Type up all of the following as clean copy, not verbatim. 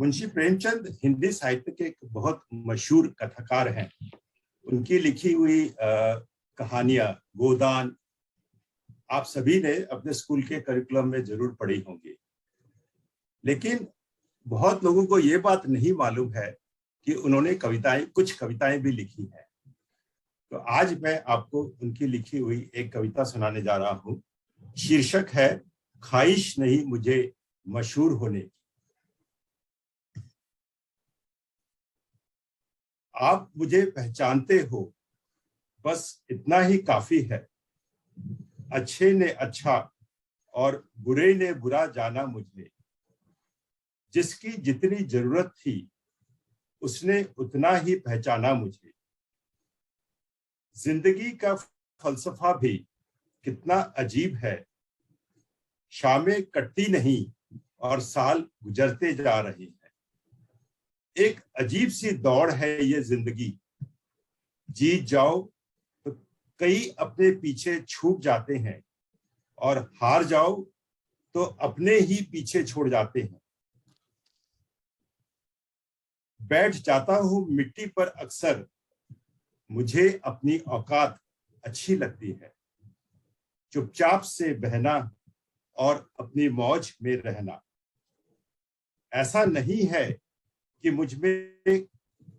मुंशी प्रेमचंद हिंदी साहित्य के एक बहुत मशहूर कथाकार हैं। उनकी लिखी हुई कहानियां गोदान आप सभी ने अपने स्कूल के करिकुलम में जरूर पढ़ी होंगी, लेकिन बहुत लोगों को ये बात नहीं मालूम है कि उन्होंने कुछ कविताएं भी लिखी हैं। तो आज मैं आपको उनकी लिखी हुई एक कविता सुनाने जा रहा हूं। शीर्षक है ख्वाहिश नहीं मुझे मशहूर होने की। आप मुझे पहचानते हो, बस इतना ही काफी है। अच्छे ने अच्छा और बुरे ने बुरा जाना मुझे। जिसकी जितनी जरूरत थी उसने उतना ही पहचाना मुझे। जिंदगी का फलसफा भी कितना अजीब है। शामें कटती नहीं और साल गुजरते जा रहे हैं। एक अजीब सी दौड़ है ये जिंदगी। जीत जाओ तो कई अपने पीछे छूट जाते हैं और हार जाओ तो अपने ही पीछे छोड़ जाते हैं। बैठ जाता हूं मिट्टी पर अक्सर, मुझे अपनी औकात अच्छी लगती है। चुपचाप से बहना और अपनी मौज में रहना। ऐसा नहीं है कि मुझ में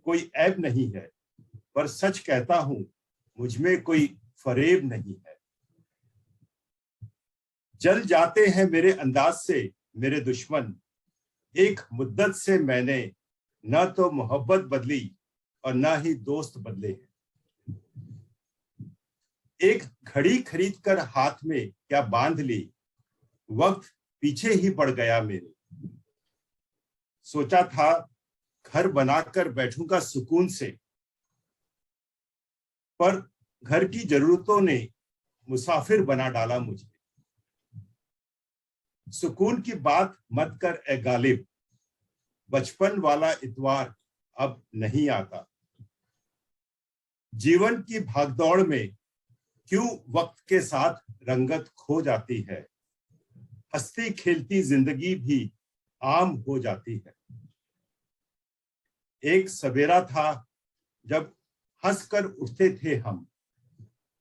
कोई ऐब नहीं है, पर सच कहता हूं मुझ में कोई फरेब नहीं है। जल जाते हैं मेरे अंदाज से मेरे दुश्मन। एक मुद्दत से मैंने न तो मोहब्बत बदली और न ही दोस्त बदले हैं। एक घड़ी खरीद कर हाथ में क्या बांध ली, वक्त पीछे ही पड़ गया मेरे। सोचा था घर बनाकर बैठूंगा सुकून से, पर घर की जरूरतों ने मुसाफिर बना डाला मुझे। सुकून की बात मत कर ए गालिब, बचपन वाला इतवार अब नहीं आता। जीवन की भागदौड़ में क्यों वक्त के साथ रंगत खो जाती है। हंसती खेलती जिंदगी भी आम हो जाती है। एक सवेरा था जब हंसकर उठते थे हम।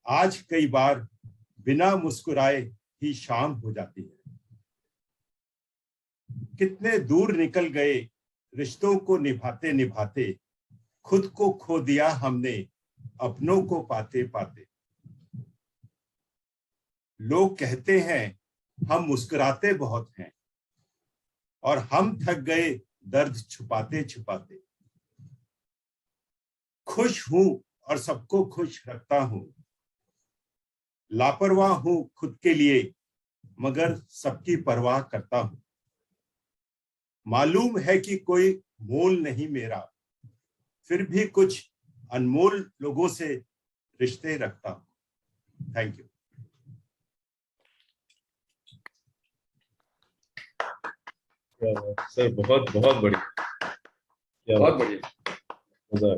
आज कई बार बिना मुस्कुराए ही शाम हो जाती है। कितने दूर निकल गए रिश्तों को निभाते निभाते। खुद को खो दिया हमने अपनों को पाते पाते। लोग कहते हैं हम मुस्कुराते बहुत हैं, और हम थक गए दर्द छुपाते छुपाते। खुश हूं और सबको खुश रखता हूं। लापरवाह हूं खुद के लिए, मगर सबकी परवाह करता हूं। मालूम है कि कोई मोल नहीं मेरा, फिर भी कुछ अनमोल लोगों से रिश्ते रखता हूं। Thank you. सर बहुत बहुत बढ़िया, बहुत बढ़िया, मजा।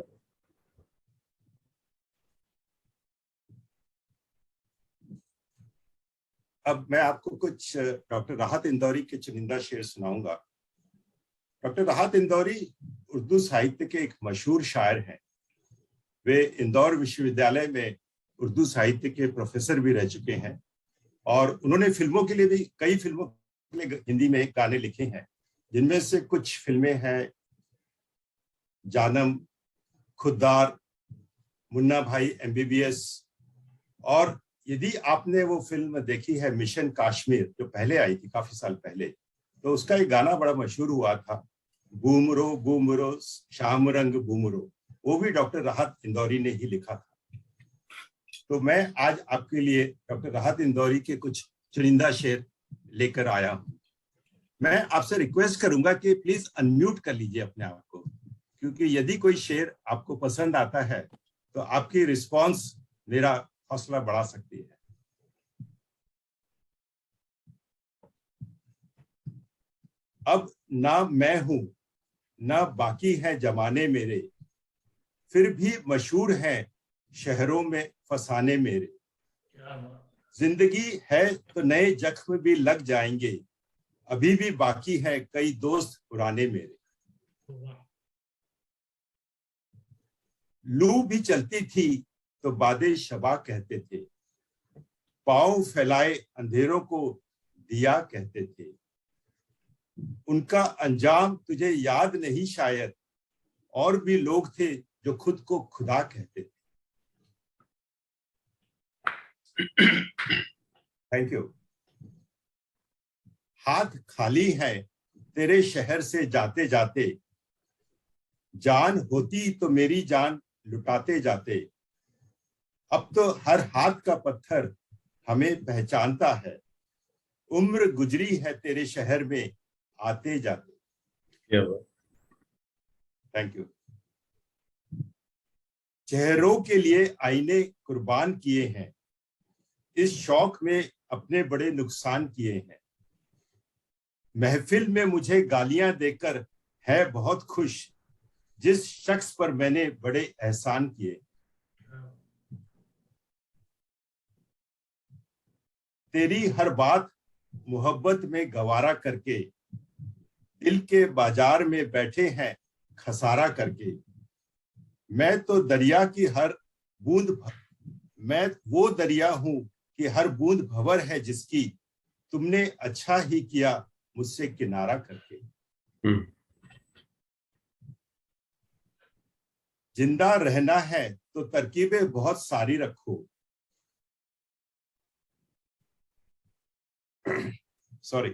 अब मैं आपको कुछ डॉक्टर राहत इंदौरी के चुनिंदा शेर सुनाऊंगा। डॉक्टर राहत इंदौरी उर्दू साहित्य के एक मशहूर शायर हैं। वे इंदौर विश्वविद्यालय में उर्दू साहित्य के प्रोफेसर भी रह चुके हैं, और उन्होंने फिल्मों के लिए भी कई फिल्मों के लिए हिंदी में गाने लिखे हैं, जिनमें से कुछ फिल्में हैं जानम, खुद्दार, मुन्ना भाई MBBS। और यदि आपने वो फिल्म देखी है मिशन कश्मीर, जो पहले आई थी काफी साल पहले, तो उसका एक गाना बड़ा मशहूर हुआ था, बूमरो शाम रंग बूमरो। वो भी डॉक्टर राहत इंदौरी ने ही लिखा था। तो मैं आज आपके लिए डॉक्टर राहत इंदौरी के कुछ चुनिंदा शेर लेकर आया हूं। मैं आपसे रिक्वेस्ट करूंगा कि प्लीज अनम्यूट कर लीजिए अपने आप को, क्योंकि यदि कोई शेर आपको पसंद आता है तो आपकी रिस्पॉन्स मेरा हौसला बढ़ा सकती है। अब ना मैं हूं ना बाकी है जमाने मेरे, फिर भी मशहूर है शहरों में फसाने मेरे। जिंदगी है तो नए जख्म भी लग जाएंगे, अभी भी बाकी है कई दोस्त पुराने मेरे। लू भी चलती थी तो बादे शबा कहते थे, पांव फैलाए अंधेरों को दिया कहते थे। उनका अंजाम तुझे याद नहीं शायद, और भी लोग थे जो खुद को खुदा कहते थे। Thank you. हाथ खाली है तेरे शहर से जाते जाते, जान होती तो मेरी जान लुटाते जाते। अब तो हर हाथ का पत्थर हमें पहचानता है, उम्र गुजरी है तेरे शहर में आते जाते। Thank you. चेहरों के लिए आईने कुर्बान किए हैं, इस शौक में अपने बड़े नुकसान किए हैं। महफिल में मुझे गालियां देकर है बहुत खुश, जिस शख्स पर मैंने बड़े एहसान किए। तेरी हर बात मोहब्बत में गवारा करके, दिल के बाजार में बैठे हैं खसारा करके। मैं तो दरिया की हर बूंद, मैं वो दरिया हूं कि हर बूंद भंवर है जिसकी, तुमने अच्छा ही किया मुझसे किनारा करके। जिंदा रहना है तो तरकीबें बहुत सारी रखो, सॉरी।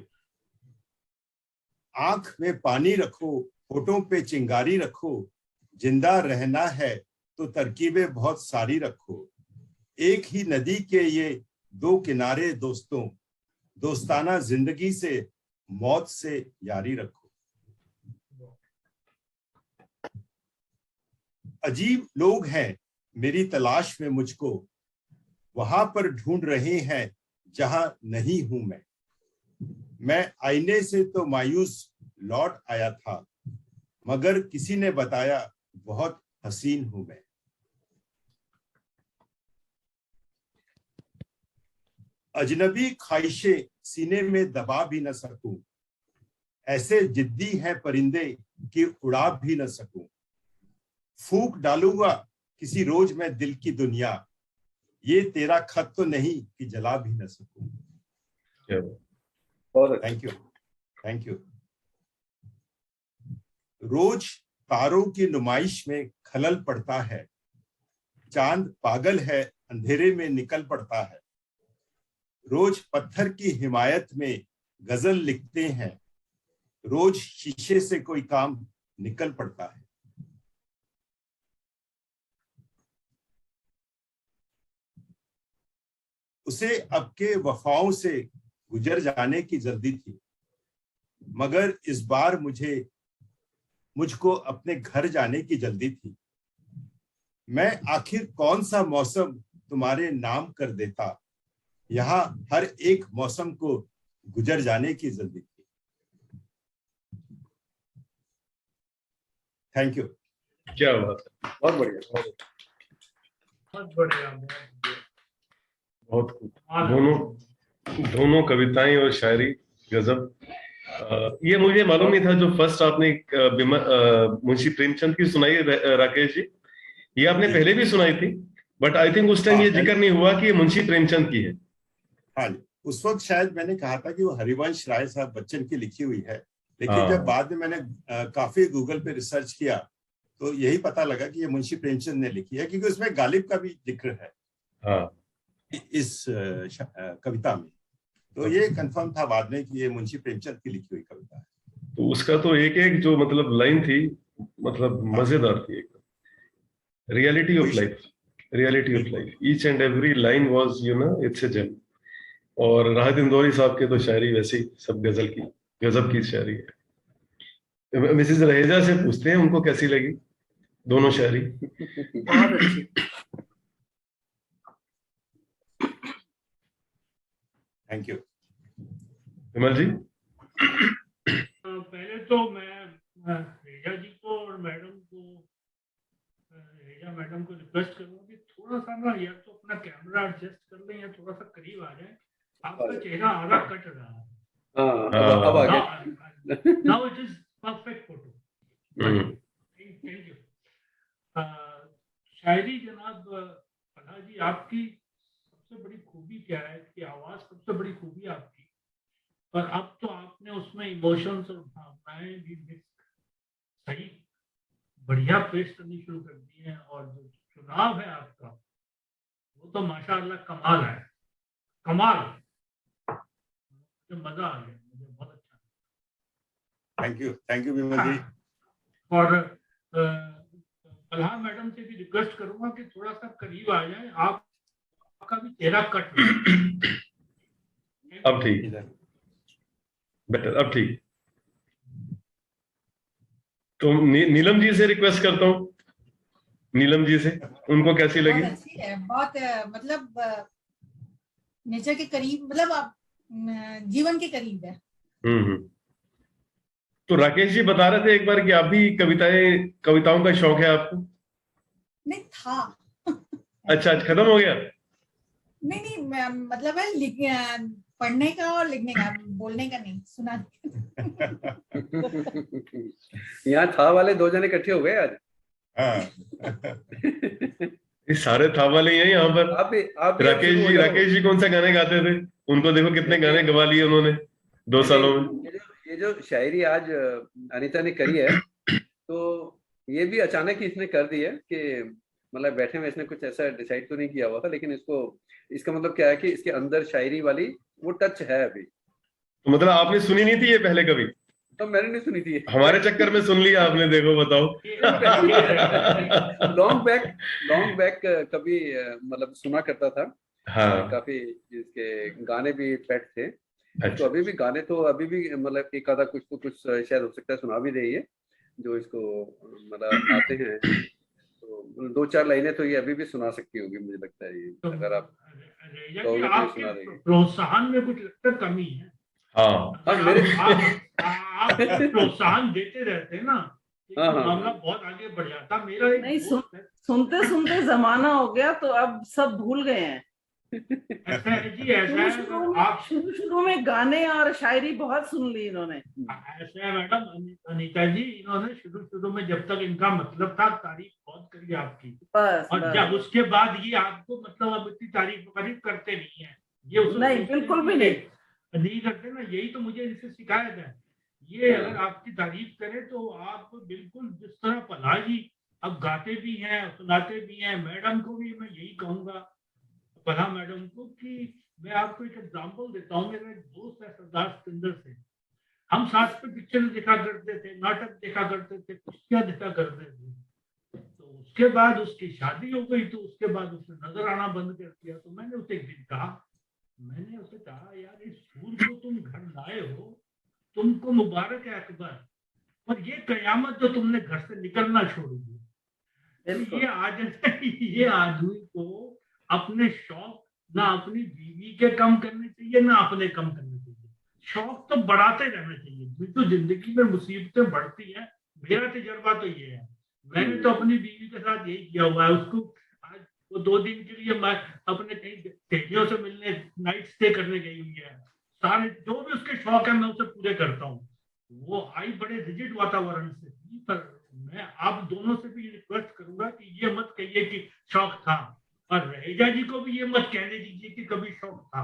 आंख में पानी रखो, होठों पे चिंगारी रखो, जिंदा रहना है तो तरकीबें बहुत सारी रखो। एक ही नदी के ये दो किनारे दोस्तों, दोस्ताना जिंदगी से मौत से यारी रखो। अजीब लोग हैं मेरी तलाश में मुझको, वहां पर ढूंढ रहे हैं जहां नहीं हूं मैं आईने से तो मायूस लौट आया था, मगर किसी ने बताया बहुत हसीन हूं मैं। अजनबी ख्वाहिशें सीने में दबा भी न सकूं, ऐसे जिद्दी हैं परिंदे कि उड़ा भी न सकूं। फूंक डालूंगा किसी रोज मैं दिल की दुनिया, ये तेरा खत तो नहीं कि जला भी न सकूं। Thank you, thank you. रोज तारों की नुमाइश में खलल पड़ता है, चांद पागल है अंधेरे में निकल पड़ता है। रोज पत्थर की हिमायत में गजल लिखते हैं, रोज शीशे से कोई काम निकल पड़ता है। उसे अब के वफाओं से गुजर जाने की जल्दी थी, मगर इस बार मुझको अपने घर जाने की जल्दी थी। मैं आखिर कौन सा मौसम तुम्हारे नाम कर देता, यहाँ हर एक मौसम को गुजर जाने की जल्दी थी। Thank you. क्या बात है, बहुत बढ़िया, बहुत बढ़िया, बहुत दोनों कविताएं और शायरी गजब। ये मुझे मालूम नहीं था जो फर्स्ट आपने मुंशी प्रेमचंद की सुनाई राकेश जी, ये आपने पहले भी सुनाई थी, बट आई थिंक उस टाइम ये जिक्र नहीं हुआ कि ये मुंशी प्रेमचंद की है। हाँ, उस वक्त शायद मैंने कहा था कि वो हरिवंश राय साहब बच्चन की लिखी हुई है, लेकिन जब बाद में मैंने काफी गूगल पे रिसर्च किया तो यही पता लगा कि ये मुंशी प्रेमचंद ने लिखी है, क्योंकि उसमें गालिब का भी जिक्र है इस कविता में। तो ये कंफर्म था बाद में कि ये मुंशी प्रेमचंद की लिखी हुई कविता है। तो उसका तो एक एक जो मतलब लाइन थी, मतलब मजेदार थी एकदम। Reality of life, each and every line was it's a gem. और राहत इंदौरी साहब के तो शायरी वैसे ही सब गजब की शायरी है। मिसेस रहेजा से पूछते हैं उनको कैसी लगी दोनों शायरी। बहुत अच्छी। Thank you. विमल जी, पहले तो मैं रेजा जी को और रेजा मैडम को रिक्वेस्ट करूंगा कि थोड़ा सा ना या तो अपना कैमरा एडजस्ट कर लें या थोड़ा सा करीब आ जाए। आपका चेहरा आधा कट रहा है। अब आ गया। Now it is perfect photo. Thank you. शायरी जनाब फलाह जी, आपकी सबसे बड़ी खूबी क्या है कि आवाज सबसे बड़ी खूबी आपकी, और अब तो आपने उसमें इमोशंस और भावनाएं भी मिक्स सही बढ़िया पेश करनी शुरू कर दी हैं, और जो चुनाव है आपका वो तो माशाअल्लाह कमाल है, कमाल। मुझे मजा आ गया, मुझे बहुत अच्छा। थैंक यू विमल जी। और फलाह मैडम से भी रिक्वेस्ट करूंगा कि थोड़ा सा करीब आ जाए, आपका भी चेहरा कट हो। अब ठीक, बेटर, अब ठीक। तो नीलम जी से रिक्वेस्ट करता हूँ, नीलम जी से, उनको कैसी लगी? बहुत अच्छी है, बहुत मतलब नेचर के करीब, मतलब आप जीवन के करीब है। तो राकेश जी बता रहे थे एक बार कि आप भी कविताओं का शौक है आपको? नहीं था। अच्छा, आज खत्म हो गया? नहीं, मतलब है पढ़ने का और लिखने का, बोलने का नहीं, सुना। यहाँ था वाले दो जने इकट्ठे हो गए आज। ये सारे था वाले ही हैं यहाँ पर। आप राकेश जी कौन सा गाने गाते थे? उनको देखो कितने गाने गवा लिए उन्होंने 2 सालों में। ये जो शायरी आज अनीता ने करी है, तो ये भी अचानक ही इसने कर दी है कि मतलब बैठे में इसने कुछ ऐसा डिसाइड तो नहीं किया हुआ था, लेकिन इसका मतलब क्या है कि इसके अंदर शायरी वाली वो टच है अभी। तो मतलब आपने सुनी नहीं थी ये पहले कभी? तो मैंने नहीं सुनी थी, हमारे चक्कर में सुन लिया आपने, देखो बताओ। लॉन्ग बैक कभी मतलब सुना करता था। हाँ, काफी इसके गाने भी पेट थे। अच्छा। तो अभी भी गाने तो अभी भी मतलब एक आधा कुछ तो कुछ शायद हो सकता है सुना भी रही है, जो इसको मतलब आते हैं, तो 2-4 लाइनें तो ये अभी भी सुना सकती होगी, मुझे लगता है ये, तो अगर आप आपके प्रोत्साहन में कुछ लगता कमी है। हाँ, आप प्रोत्साहन देते रहते ना, मामला बहुत आगे बढ़ जाता। मेरा नहीं, सुनते सुनते जमाना हो गया, तो अब सब भूल गए हैं। ऐसा है जी, ऐसा है। आप शुरू में गाने और शायरी बहुत सुन ली इन्होंने। ऐसा है मैडम अनीता जी, इन्होंने शुरू में जब तक इनका मतलब था तारीफ बहुत करी आपकी, और जब उसके बाद ये आपको मतलब अब इतनी तारीफ करते नहीं है, ये नहीं, बिल्कुल भी नहीं करते ना। यही तो मुझे इनसे शिकायत है। ये अगर आपकी तारीफ करें तो आप बिल्कुल जिस तरह फलाह जी अब गाते भी हैं, सुनाते भी हैं। मैडम को भी मैं यही कहूंगा, फलाह मैडम को, कि मैं आपको एक एग्जांपल देता हूँ। मेरा एक दोस्त है सरदार सतिंदर से, हम साथ में पिक्चर देखा करते थे, नाटक देखा करते थे, कुश्तियां देखा करते थे। तो उसके बाद उसकी शादी हो गई, तो उसके बाद उसने नजर आना बंद कर दिया। तो मैंने उसे एक दिन कहा, यार इस फूल को तुम घर लाए हो, तुमको मुबारक है अकबर, पर ये कयामत जो तुमने घर से निकलना छोड़ दिया। ये आदमी को अपने शौक ना अपनी बीवी के कम करने चाहिए, ना अपने कम करने चाहिए। शौक तो बढ़ाते रहना चाहिए। तो जिंदगी में मुसीबतें बढ़ती हैं, मेरा तजर्बा तो ये है। मैंने तो अपनी बीवी के साथ यही किया हुआ है। उसको आज वो 2 दिन के लिए मैं अपने कहीं सहेलियों से मिलने नाइट स्टे करने गई हुई है। सारे जो भी उसके शौक है मैं उसे पूरे करता हूँ। वो आई बड़े रिजिड वातावरण से थी, पर मैं आप दोनों से भी रिक्वेस्ट करूंगा कि ये मत कहिए कि शौक था, और रहेजा जी को भी ये मत कहने दीजिए कि कभी शौक था।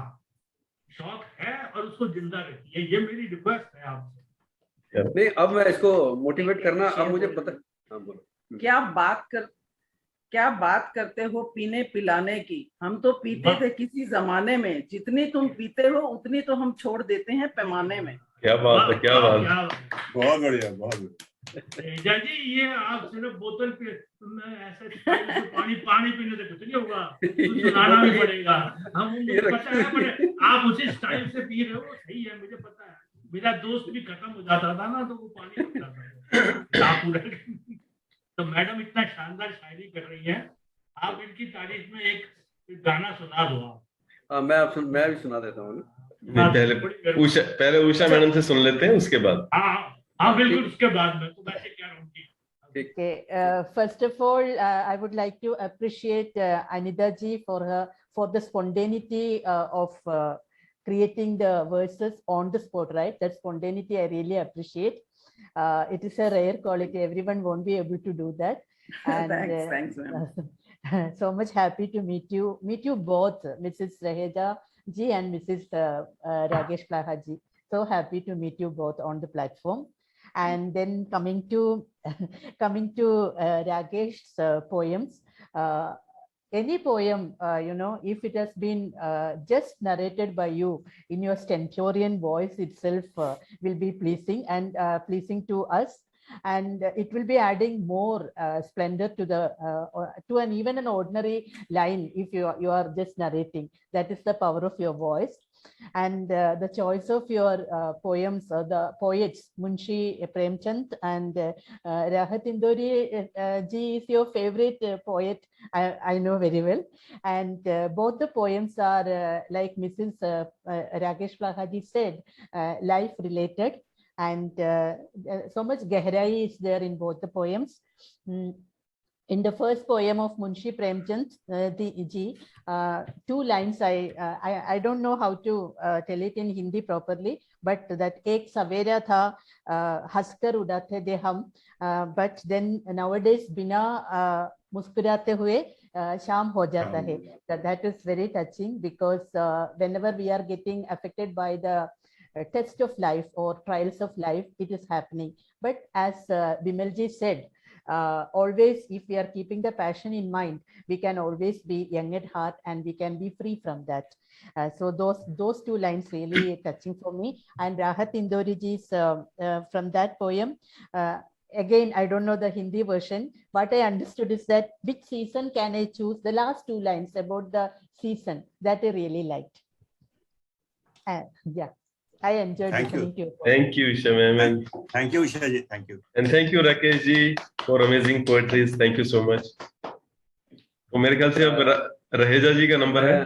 शौक है और उसको जिंदा रखिए, ये मेरी रिक्वेस्ट है आपसे। नहीं, अब मैं इसको मोटिवेट करना, अब मुझे पता। हाँ बोलो। क्या बात करते हो पीने पिलाने की? हम तो पीते थे किसी जमाने में, जितनी तुम पीते हो उतनी तो हम छोड़ देते हैं पैमाने में। क्या बात है, क्या बात है। बहुत बढ़िया, बहुत बढ़िया। जी ये आप सिर्फ बोतल पे ऐसे पानी पीने से कुछ नहीं होगा, सुनाना भी पड़ेगा। हम मुझे पता है, पर आप उसी स्टाइल से पी रहे हो, सही है, मुझे पता है। मेरा दोस्त भी खत्म हो जाता था ना, तो वो पानी पीता था। तो मैडम इतना शानदार शायरी कर रही है, आप इनकी तारीफ में एक गाना सुना दो आप। मैं भी सुना देता हूँ। पहले उषा मैडम से सुन लेते हैं, उसके बाद। हाँ बिल्कुल, उसके बाद में तो वैसे क्या रहूंगी। Okay, first of all, I would like to appreciate Anita ji for the spontaneity of creating the verses on the spot, right? That spontaneity I really appreciate. It is a rare quality. Everyone won't be able to do that. And Thanks, ma'am. so much happy to meet you both, Mrs. Raheja ji and Mrs. Ragesh Plaha ji. So happy to meet you both on the platform. And then coming to Ragesh's poems. Any poem, if it has been just narrated by you in your stentorian voice itself, will be pleasing and pleasing to us, and it will be adding more splendor to the to even an ordinary line if you are just narrating. That is the power of your voice. And the choice of your poems, the poets Munshi Premchand and Rahat Indori ji is your favorite poet, I know very well. And both the poems are like Mrs. Ragesh Plaha ji said, life related, and so much gehrai is there in both the poems. In the first poem of Munshi Premchand ji, 2 lines I don't know how to tell it in Hindi properly, but that ek savera tha haskar udate de hum, but then nowadays bina muskurate hue sham ho jata hai. That is very touching, because whenever we are getting affected by the test of life or trials of life, it is happening. But as Bimalji said, always, if we are keeping the passion in mind, we can always be young at heart and we can be free from that. So those 2 lines really touching for me. And Rahat Indori ji's from that poem, again, I don't know the Hindi version. What I understood is that which season can I choose? The last 2 lines about the season, that I really liked. Yeah, I enjoyed listening to you. Thank you, Usha ma'am. Thank you, Usha ji. Thank you. And thank you, Rakesh ji, for amazing poetry. Thank you so much. तो मेरे ख्याल से अब रहेजा जी का number है.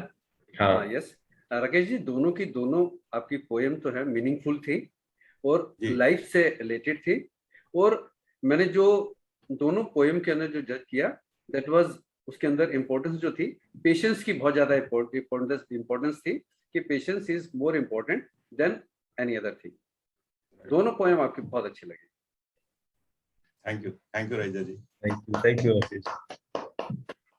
हाँ, yes Rakesh ji, दोनों की दोनों आपकी पोएम तो है मीनिंगफुल थी और लाइफ से रिलेटेड थी. और मैंने जो दोनों पोएम के अंदर जो जज किया, दैट वाज उसके अंदर इम्पोर्टेंस जो थी, पेशेंस की बहुत ज्यादा इम्पोर्टेंस थी कि patience is more important than any other thing. दोनों पोएम आपकी बहुत अच्छी लगी. Thank you Raheja ji. Thank you Rakesh.